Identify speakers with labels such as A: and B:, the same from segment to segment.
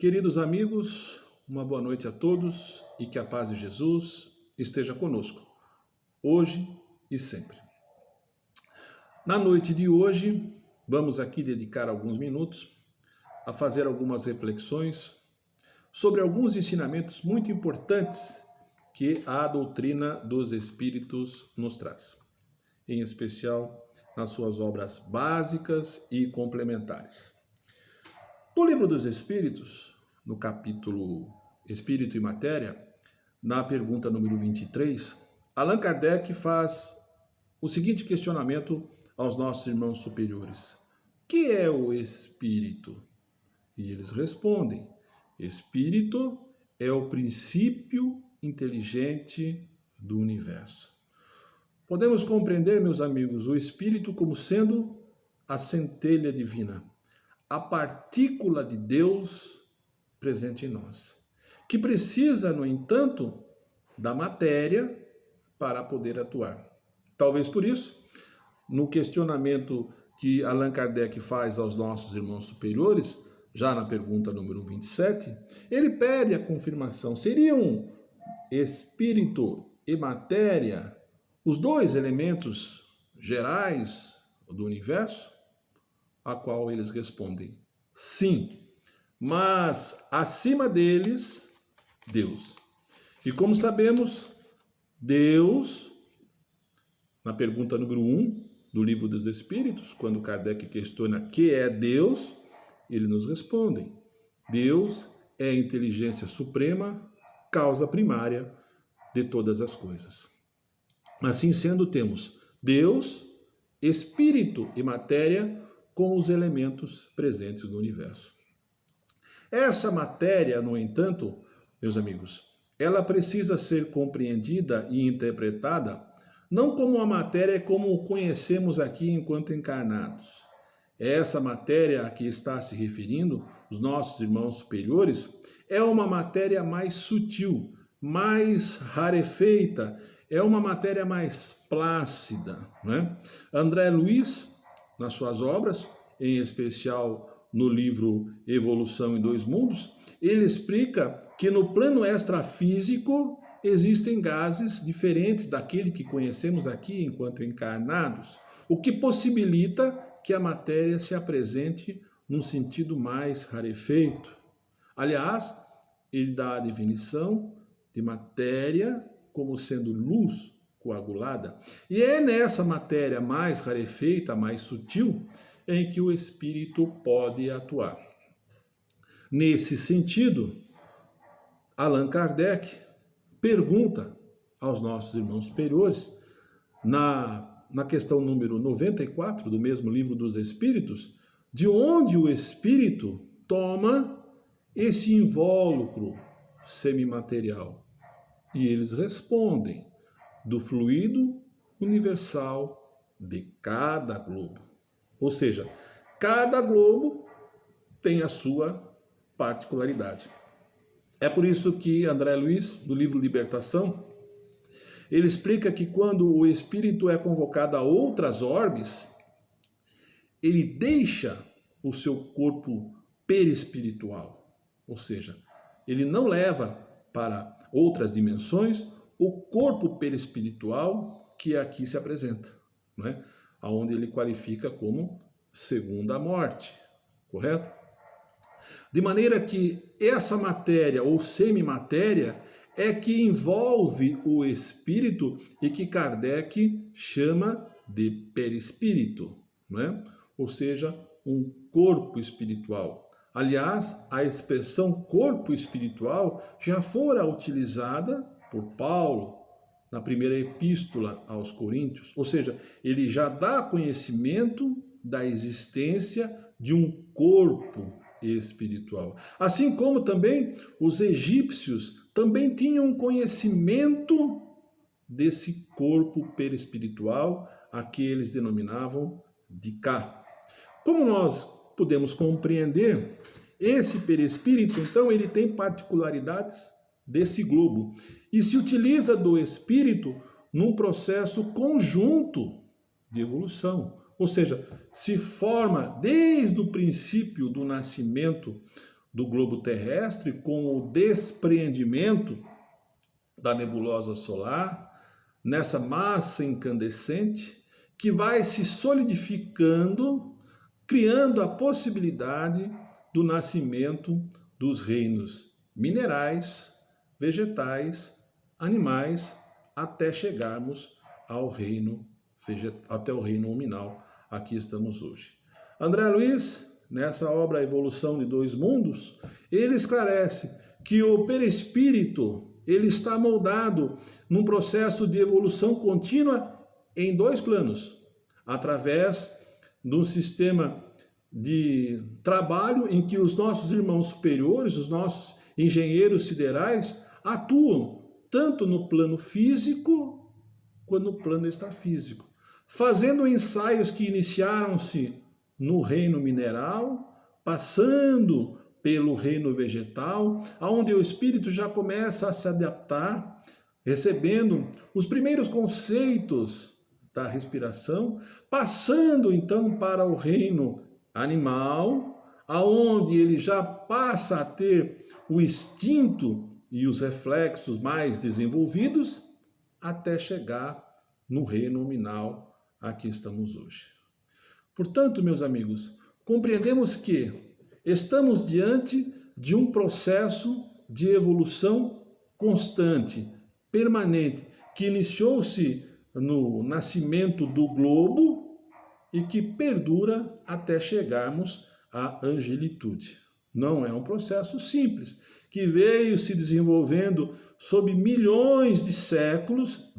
A: Queridos amigos, uma boa noite a todos e que a paz de Jesus esteja conosco, hoje e sempre. Na noite de hoje, vamos aqui dedicar alguns minutos a fazer algumas reflexões sobre alguns ensinamentos muito importantes que a doutrina dos Espíritos nos traz, em especial nas suas obras básicas e complementares. No Livro dos Espíritos, no capítulo Espírito e Matéria, na pergunta número 23, Allan Kardec faz o seguinte questionamento aos nossos irmãos superiores: o que é o Espírito? E eles respondem: Espírito é o princípio inteligente do universo. Podemos compreender, meus amigos, o Espírito como sendo a centelha divina, a partícula de Deus presente em nós, que precisa, no entanto, da matéria para poder atuar. Talvez por isso, no questionamento que Allan Kardec faz aos nossos irmãos superiores, já na pergunta número 27, ele pede a confirmação: seriam espírito e matéria os dois elementos gerais do universo? A qual eles respondem: sim, mas acima deles, Deus. E como sabemos, Deus, na pergunta número 1 do Livro dos Espíritos, quando Kardec questiona que é Deus, ele nos responde: Deus é a inteligência suprema, causa primária de todas as coisas. Assim sendo, temos Deus, Espírito e matéria com os elementos presentes no universo. Essa matéria, no entanto, meus amigos, ela precisa ser compreendida e interpretada não como a matéria como conhecemos aqui enquanto encarnados. Essa matéria a que está se referindo os nossos irmãos superiores é uma matéria mais sutil, mais rarefeita, é uma matéria mais plácida, né? André Luiz, nas suas obras, em especial no livro Evolução em Dois Mundos, ele explica que no plano extrafísico existem gases diferentes daquele que conhecemos aqui enquanto encarnados, o que possibilita que a matéria se apresente num sentido mais rarefeito. Aliás, ele dá a definição de matéria como sendo luz coagulada. E é nessa matéria mais rarefeita, mais sutil, em que o espírito pode atuar. Nesse sentido, Allan Kardec pergunta aos nossos irmãos superiores, na questão número 94 do mesmo Livro dos Espíritos, de onde o espírito toma esse invólucro semimaterial. E eles respondem: do fluido universal de cada globo. Ou seja, cada globo tem a sua particularidade. É por isso que André Luiz, do livro Libertação, ele explica que quando o espírito é convocado a outras orbes, ele deixa o seu corpo perispiritual. Ou seja, ele não leva para outras dimensões o corpo perispiritual que aqui se apresenta, né? Onde ele qualifica como segunda morte, correto? De maneira que essa matéria ou semimatéria é que envolve o espírito e que Kardec chama de perispírito, né? Ou seja, um corpo espiritual. Aliás, a expressão corpo espiritual já fora utilizada por Paulo na primeira epístola aos Coríntios. Ou seja, ele já dá conhecimento da existência de um corpo espiritual. Assim como também os egípcios também tinham conhecimento desse corpo perispiritual, a que eles denominavam de Ka. Como nós podemos compreender, esse perispírito, então, ele tem particularidades desse globo e se utiliza do espírito num processo conjunto de evolução. Ou seja, se forma desde o princípio do nascimento do globo terrestre com o despreendimento da nebulosa solar, nessa massa incandescente que vai se solidificando, criando a possibilidade do nascimento dos reinos minerais, vegetais, animais, até chegarmos até o reino nominal. Aqui estamos hoje. André Luiz, nessa obra A Evolução de Dois Mundos, ele esclarece que o perispírito ele está moldado num processo de evolução contínua em dois planos, através de um sistema de trabalho em que os nossos irmãos superiores, os nossos engenheiros siderais, atuam tanto no plano físico quanto no plano extrafísico, fazendo ensaios que iniciaram-se no reino mineral, passando pelo reino vegetal, onde o espírito já começa a se adaptar, recebendo os primeiros conceitos da respiração, passando então para o reino animal, aonde ele já passa a ter o instinto e os reflexos mais desenvolvidos, até chegar no reino nominal. Aqui estamos hoje. Portanto, meus amigos, compreendemos que estamos diante de um processo de evolução constante, permanente, que iniciou-se no nascimento do globo e que perdura até chegarmos à angelitude. Não é um processo simples, que veio se desenvolvendo sob milhões de séculos,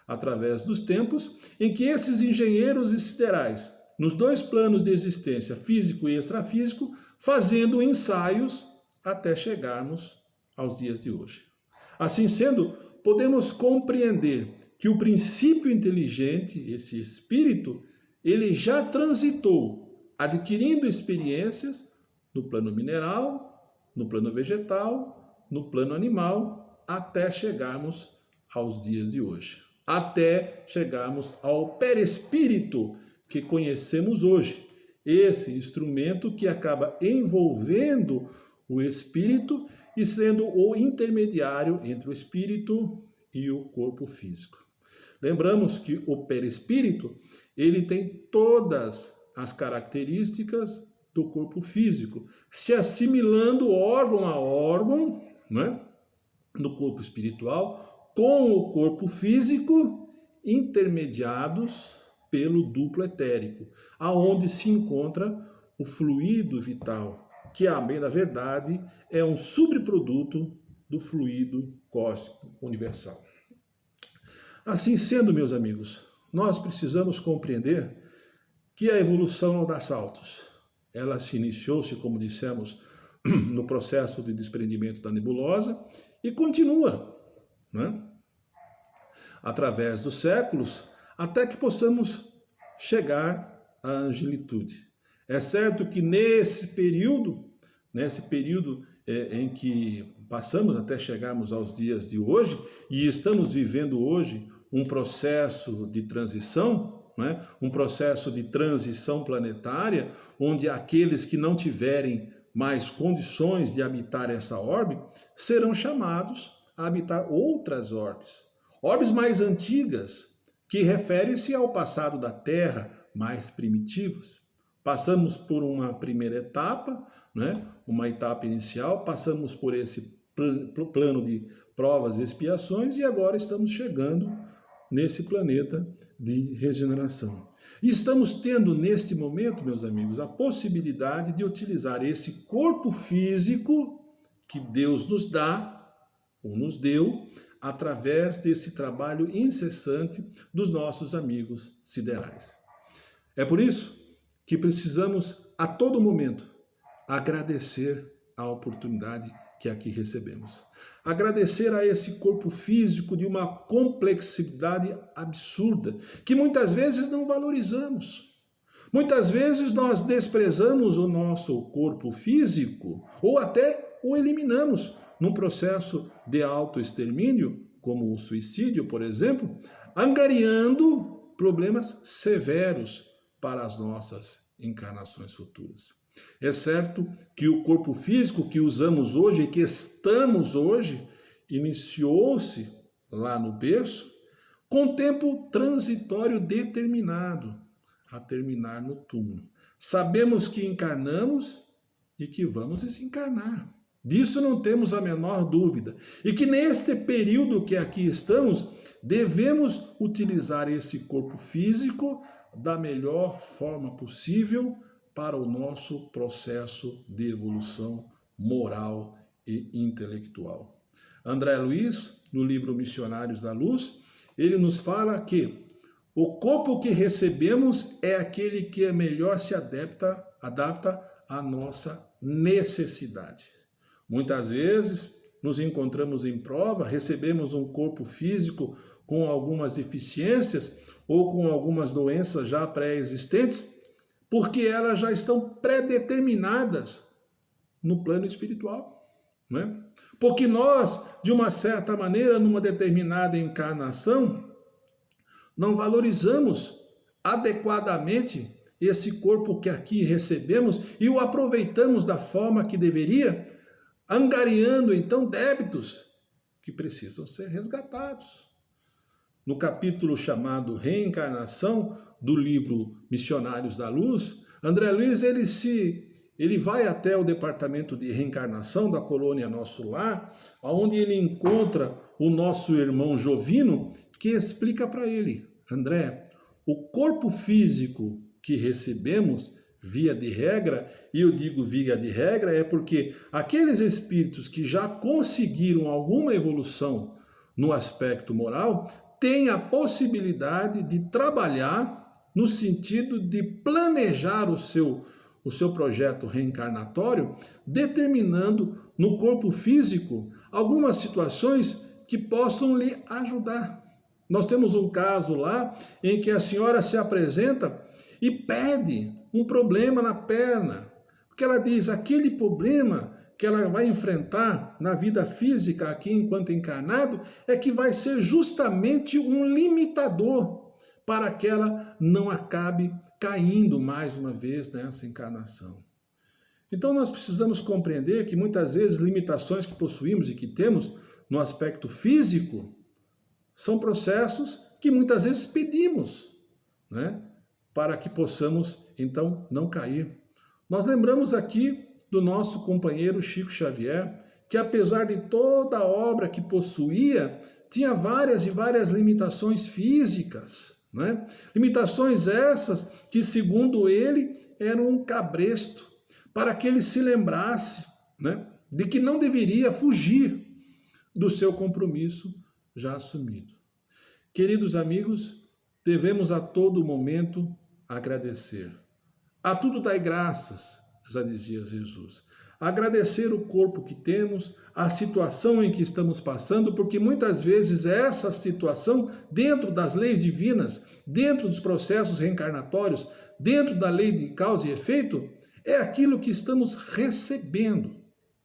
A: através dos tempos, em que esses engenheiros siderais, nos dois planos de existência, físico e extrafísico, fazendo ensaios até chegarmos aos dias de hoje. Assim sendo, podemos compreender que o princípio inteligente, esse espírito, ele já transitou, adquirindo experiências no plano mineral, no plano vegetal, no plano animal, até chegarmos aos dias de hoje. Até chegarmos ao perispírito que conhecemos hoje. Esse instrumento que acaba envolvendo o espírito e sendo o intermediário entre o espírito e o corpo físico. Lembramos que o perispírito, ele tem todas as características do corpo físico, se assimilando órgão a órgão, né, do corpo espiritual, com o corpo físico, intermediados pelo duplo etérico, aonde se encontra o fluido vital, que, a bem da verdade, é um subproduto do fluido cósmico universal. Assim sendo, meus amigos, nós precisamos compreender que a evolução não dá saltos. Ela se iniciou-se, como dissemos, no processo de desprendimento da nebulosa e continua, né, através dos séculos, até que possamos chegar à angelitude. É certo que nesse período em que passamos até chegarmos aos dias de hoje, e estamos vivendo hoje um processo de transição, né? Um processo de transição planetária, onde aqueles que não tiverem mais condições de habitar essa orbe, serão chamados a habitar outras orbes. Orbes mais antigas, que referem-se ao passado da Terra, mais primitivos. Passamos por uma primeira etapa, né? Uma etapa inicial, passamos por esse plano de provas e expiações e agora estamos chegando nesse planeta de regeneração. E estamos tendo, neste momento, meus amigos, a possibilidade de utilizar esse corpo físico que Deus nos dá, ou nos deu, através desse trabalho incessante dos nossos amigos siderais. É por isso que precisamos, a todo momento, agradecer a oportunidade que aqui recebemos. Agradecer a esse corpo físico de uma complexidade absurda, que muitas vezes não valorizamos. Muitas vezes nós desprezamos o nosso corpo físico ou até o eliminamos num processo de autoextermínio, como o suicídio, por exemplo, angariando problemas severos para as nossas encarnações futuras. É certo que o corpo físico que usamos hoje e que estamos hoje iniciou-se lá no berço com tempo transitório determinado a terminar no túmulo. Sabemos que encarnamos e que vamos desencarnar. Disso não temos a menor dúvida. E que neste período que aqui estamos, devemos utilizar esse corpo físico da melhor forma possível para o nosso processo de evolução moral e intelectual. André Luiz, no livro Missionários da Luz, ele nos fala que o corpo que recebemos é aquele que melhor se adapta à nossa necessidade. Muitas vezes nos encontramos em prova, recebemos um corpo físico com algumas deficiências ou com algumas doenças já pré-existentes, porque elas já estão pré-determinadas no plano espiritual, né? Porque nós, de uma certa maneira, numa determinada encarnação, não valorizamos adequadamente esse corpo que aqui recebemos e o aproveitamos da forma que deveria, angariando então débitos que precisam ser resgatados. No capítulo chamado Reencarnação do livro Missionários da Luz, André Luiz ele vai até o departamento de reencarnação da colônia Nosso Lar, onde ele encontra o nosso irmão Jovino, que explica para ele: André, o corpo físico que recebemos, via de regra, e eu digo via de regra, é porque aqueles espíritos que já conseguiram alguma evolução no aspecto moral têm a possibilidade de trabalhar no sentido de planejar o seu projeto reencarnatório, determinando no corpo físico algumas situações que possam lhe ajudar. Nós temos um caso lá em que a senhora se apresenta e pede um problema na perna, porque ela diz aquele problema que ela vai enfrentar na vida física aqui enquanto encarnado é que vai ser justamente um limitador para que ela não acabe caindo mais uma vez nessa encarnação. Então nós precisamos compreender que muitas vezes limitações que possuímos e que temos no aspecto físico são processos que muitas vezes pedimos, né, para que possamos então não cair. Nós lembramos aqui do nosso companheiro Chico Xavier, que apesar de toda a obra que possuía, tinha várias e várias limitações físicas, né? Limitações essas que, segundo ele, eram um cabresto para que ele se lembrasse, né, de que não deveria fugir do seu compromisso já assumido. Queridos amigos, devemos a todo momento agradecer. A tudo dai graças, já dizia Jesus. Agradecer o corpo que temos, a situação em que estamos passando, porque muitas vezes essa situação, dentro das leis divinas, dentro dos processos reencarnatórios, dentro da lei de causa e efeito, é aquilo que estamos recebendo,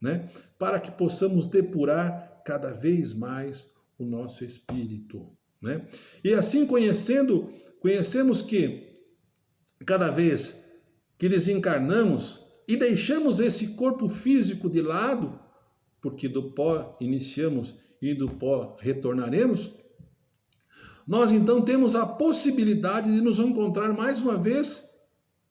A: né? Para que possamos depurar cada vez mais o nosso espírito, né? E assim conhecemos que cada vez que desencarnamos e deixamos esse corpo físico de lado, porque do pó iniciamos e do pó retornaremos, nós então temos a possibilidade de nos encontrar mais uma vez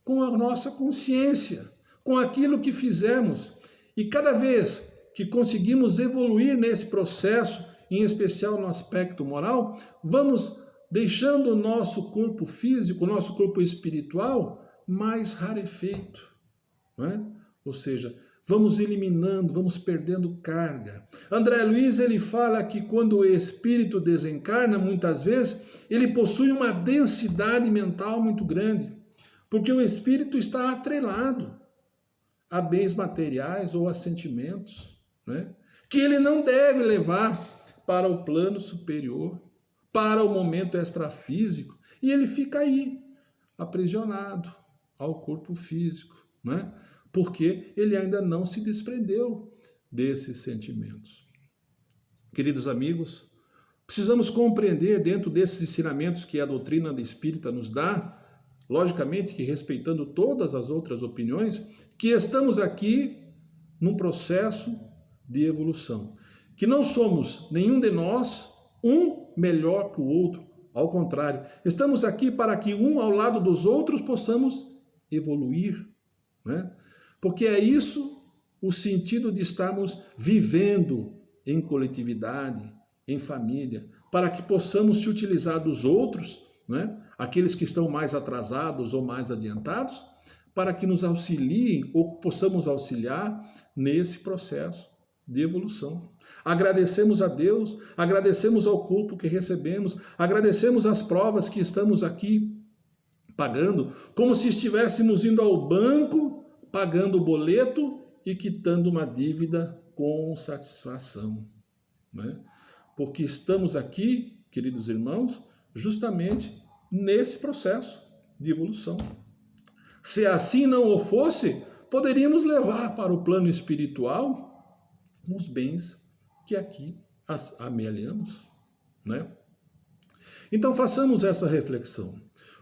A: com a nossa consciência, com aquilo que fizemos. E cada vez que conseguimos evoluir nesse processo, em especial no aspecto moral, vamos deixando o nosso corpo físico, o nosso corpo espiritual mais rarefeito, não é? Ou seja, vamos eliminando, vamos perdendo carga. André Luiz, ele fala que quando o espírito desencarna, muitas vezes, ele possui uma densidade mental muito grande, porque o espírito está atrelado a bens materiais ou a sentimentos, né, que ele não deve levar para o plano superior, para o momento extrafísico, e ele fica aí, aprisionado ao corpo físico, né? Porque ele ainda não se desprendeu desses sentimentos. Queridos amigos, precisamos compreender dentro desses ensinamentos que a doutrina espírita nos dá, logicamente que respeitando todas as outras opiniões, que estamos aqui num processo de evolução. Que não somos, nenhum de nós, um melhor que o outro. Ao contrário, estamos aqui para que um ao lado dos outros possamos evoluir, né? Porque é isso o sentido de estarmos vivendo em coletividade, em família, para que possamos se utilizar dos outros, né? Aqueles que estão mais atrasados ou mais adiantados, para que nos auxiliem ou possamos auxiliar nesse processo de evolução. Agradecemos a Deus, agradecemos ao corpo que recebemos, agradecemos as provas que estamos aqui pagando, como se estivéssemos indo ao banco, pagando o boleto e quitando uma dívida com satisfação, né? Porque estamos aqui, queridos irmãos, justamente nesse processo de evolução. Se assim não o fosse, poderíamos levar para o plano espiritual os bens que aqui amealhamos, né? Então façamos essa reflexão.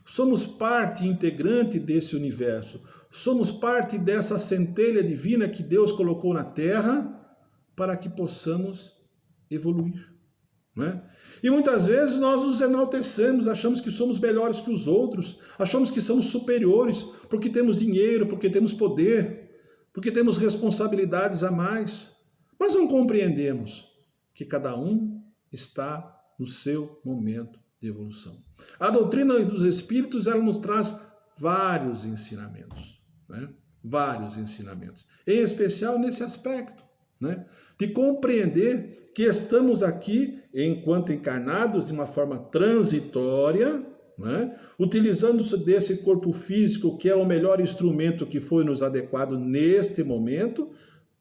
A: Somos parte integrante desse universo. Somos parte dessa centelha divina que Deus colocou na Terra para que possamos evoluir, né? E muitas vezes nós nos enaltecemos, achamos que somos melhores que os outros, achamos que somos superiores porque temos dinheiro, porque temos poder, porque temos responsabilidades a mais. Mas não compreendemos que cada um está no seu momento de evolução. A doutrina dos Espíritos, ela nos traz vários ensinamentos, né? Vários ensinamentos, em especial nesse aspecto, né? De compreender que estamos aqui, enquanto encarnados, de uma forma transitória, né? Utilizando-se desse corpo físico, que é o melhor instrumento que foi nos adequado neste momento,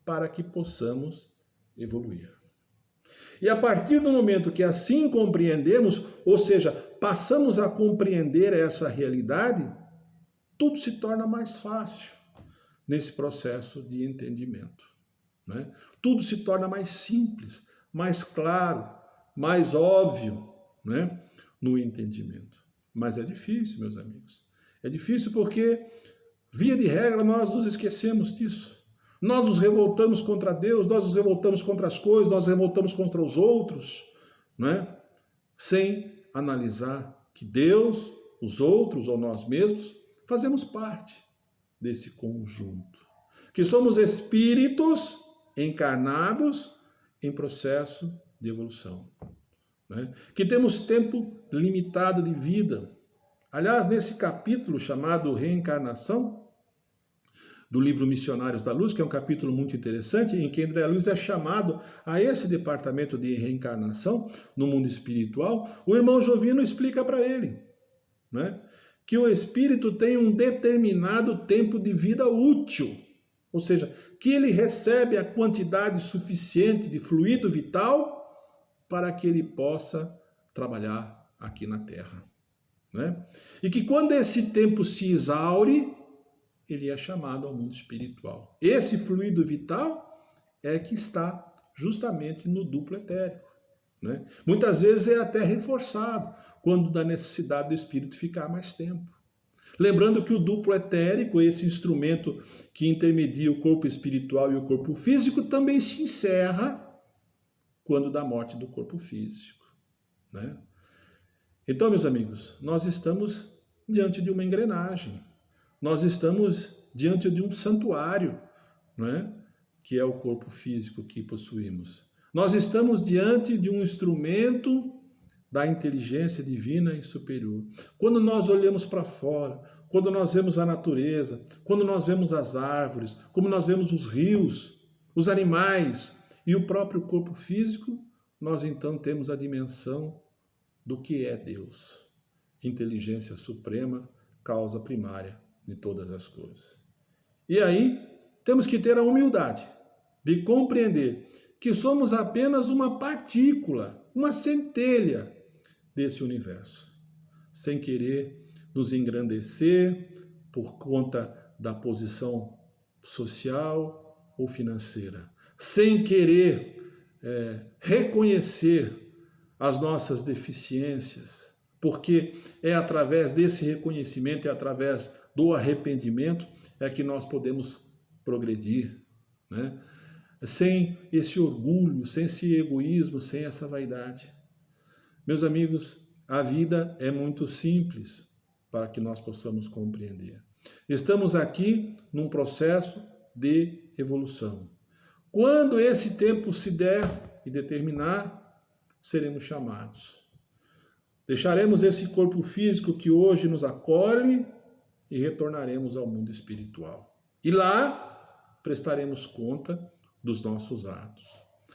A: para que possamos evoluir. E a partir do momento que assim compreendemos, ou seja, passamos a compreender essa realidade, tudo se torna mais fácil nesse processo de entendimento, né? Tudo se torna mais simples, mais claro, mais óbvio, né? No entendimento. Mas é difícil, meus amigos. É difícil porque, via de regra, nós nos esquecemos disso. Nós nos revoltamos contra Deus, nós nos revoltamos contra as coisas, nós nos revoltamos contra os outros, né? Sem analisar que Deus, os outros ou nós mesmos, fazemos parte desse conjunto. Que somos espíritos encarnados em processo de evolução, né? Que temos tempo limitado de vida. Aliás, nesse capítulo chamado Reencarnação, do livro Missionários da Luz, que é um capítulo muito interessante, em que André Luiz é chamado a esse departamento de reencarnação no mundo espiritual, o irmão Jovino explica para ele, né, que o espírito tem um determinado tempo de vida útil, ou seja, que ele recebe a quantidade suficiente de fluido vital para que ele possa trabalhar aqui na Terra, né? E que quando esse tempo se exaure, ele é chamado ao mundo espiritual. Esse fluido vital é que está justamente no duplo etérico, né? Muitas vezes é até reforçado quando dá necessidade do espírito ficar mais tempo. Lembrando que o duplo etérico, esse instrumento que intermedia o corpo espiritual e o corpo físico, também se encerra quando dá morte do corpo físico, né? Então, meus amigos, nós estamos diante de uma engrenagem. Nós estamos diante de um santuário, não é? Que é o corpo físico que possuímos. Nós estamos diante de um instrumento da inteligência divina e superior. Quando nós olhamos para fora, quando nós vemos a natureza, quando nós vemos as árvores, como nós vemos os rios, os animais e o próprio corpo físico, nós então temos a dimensão do que é Deus. Inteligência suprema, causa primária de todas as coisas. E aí, temos que ter a humildade de compreender que somos apenas uma partícula, uma centelha desse universo, sem querer nos engrandecer por conta da posição social ou financeira, sem querer reconhecer as nossas deficiências, porque é através desse reconhecimento, é através do arrependimento, é que nós podemos progredir, né? Sem esse orgulho, sem esse egoísmo, sem essa vaidade. Meus amigos, a vida é muito simples para que nós possamos compreender. Estamos aqui num processo de evolução. Quando esse tempo se der e determinar, seremos chamados. Deixaremos esse corpo físico que hoje nos acolhe e retornaremos ao mundo espiritual. E lá prestaremos conta dos nossos atos.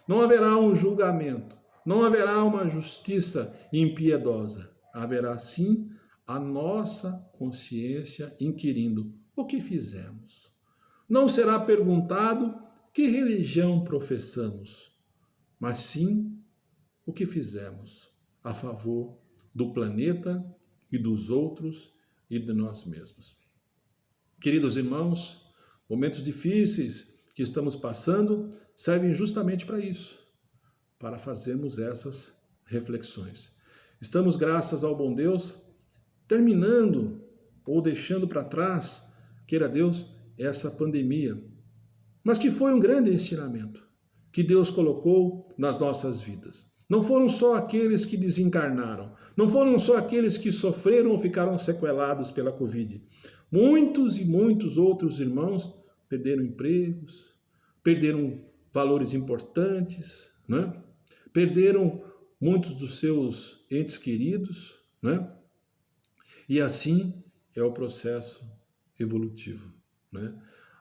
A: Não haverá um julgamento, não haverá uma justiça impiedosa. Haverá sim a nossa consciência inquirindo o que fizemos. Não será perguntado que religião professamos, mas sim o que fizemos a favor do planeta e dos outros e de nós mesmos. Queridos irmãos, momentos difíceis que estamos passando servem justamente para isso, para fazermos essas reflexões. Estamos, graças ao bom Deus, terminando ou deixando para trás, queira Deus, essa pandemia, mas que foi um grande ensinamento que Deus colocou nas nossas vidas. Não foram só aqueles que desencarnaram, não foram só aqueles que sofreram ou ficaram sequelados pela Covid. Muitos e muitos outros irmãos perderam empregos, perderam valores importantes, né? Perderam muitos dos seus entes queridos, né? E assim é o processo evolutivo, né?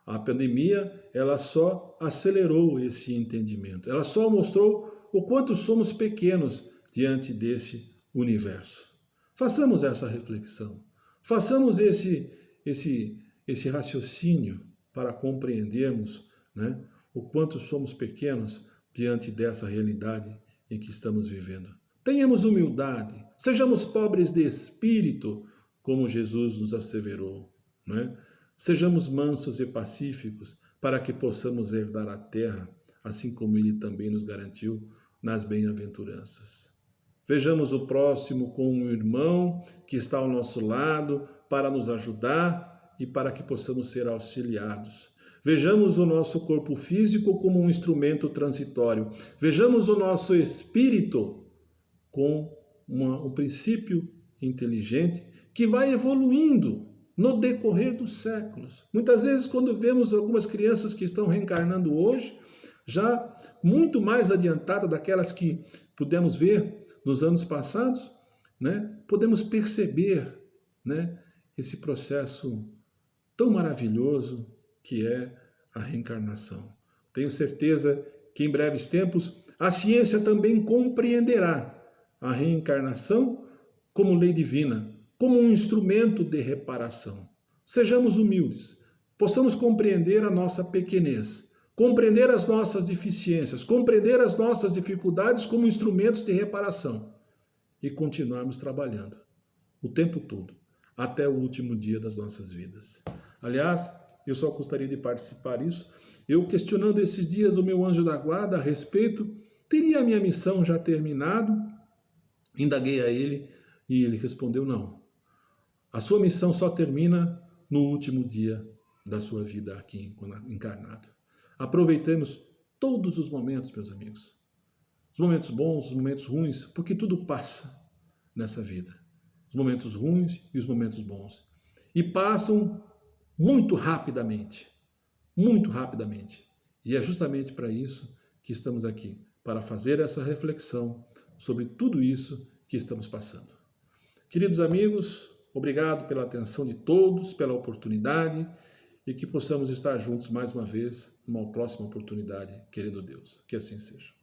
A: A pandemia, ela só acelerou esse entendimento, ela só mostrou o quanto somos pequenos diante desse universo. Façamos essa reflexão, façamos esse raciocínio para compreendermos, né, o quanto somos pequenos diante dessa realidade em que estamos vivendo. Tenhamos humildade, sejamos pobres de espírito, como Jesus nos asseverou, né? Sejamos mansos e pacíficos para que possamos herdar a terra, assim como Ele também nos garantiu nas bem-aventuranças. Vejamos o próximo como um irmão que está ao nosso lado para nos ajudar e para que possamos ser auxiliados. Vejamos o nosso corpo físico como um instrumento transitório. Vejamos o nosso espírito com um princípio inteligente que vai evoluindo no decorrer dos séculos. Muitas vezes, quando vemos algumas crianças que estão reencarnando hoje, já muito mais adiantada daquelas que pudemos ver nos anos passados, né? Podemos perceber, né, esse processo tão maravilhoso que é a reencarnação. Tenho certeza que em breves tempos a ciência também compreenderá a reencarnação como lei divina, como um instrumento de reparação. Sejamos humildes, possamos compreender a nossa pequenez, compreender as nossas deficiências, compreender as nossas dificuldades como instrumentos de reparação e continuarmos trabalhando o tempo todo, até o último dia das nossas vidas. Aliás, eu só gostaria de participar disso. Eu, questionando esses dias o meu anjo da guarda a respeito, teria a minha missão já terminado? Indaguei a ele e ele respondeu não. A sua missão só termina no último dia da sua vida aqui encarnado. Aproveitemos todos os momentos, meus amigos. Os momentos bons, os momentos ruins, porque tudo passa nessa vida. Os momentos ruins e os momentos bons. E passam muito rapidamente. Muito rapidamente. E é justamente para isso que estamos aqui, para fazer essa reflexão sobre tudo isso que estamos passando. Queridos amigos, obrigado pela atenção de todos, pela oportunidade e que possamos estar juntos mais uma vez numa próxima oportunidade, querendo Deus. Que assim seja.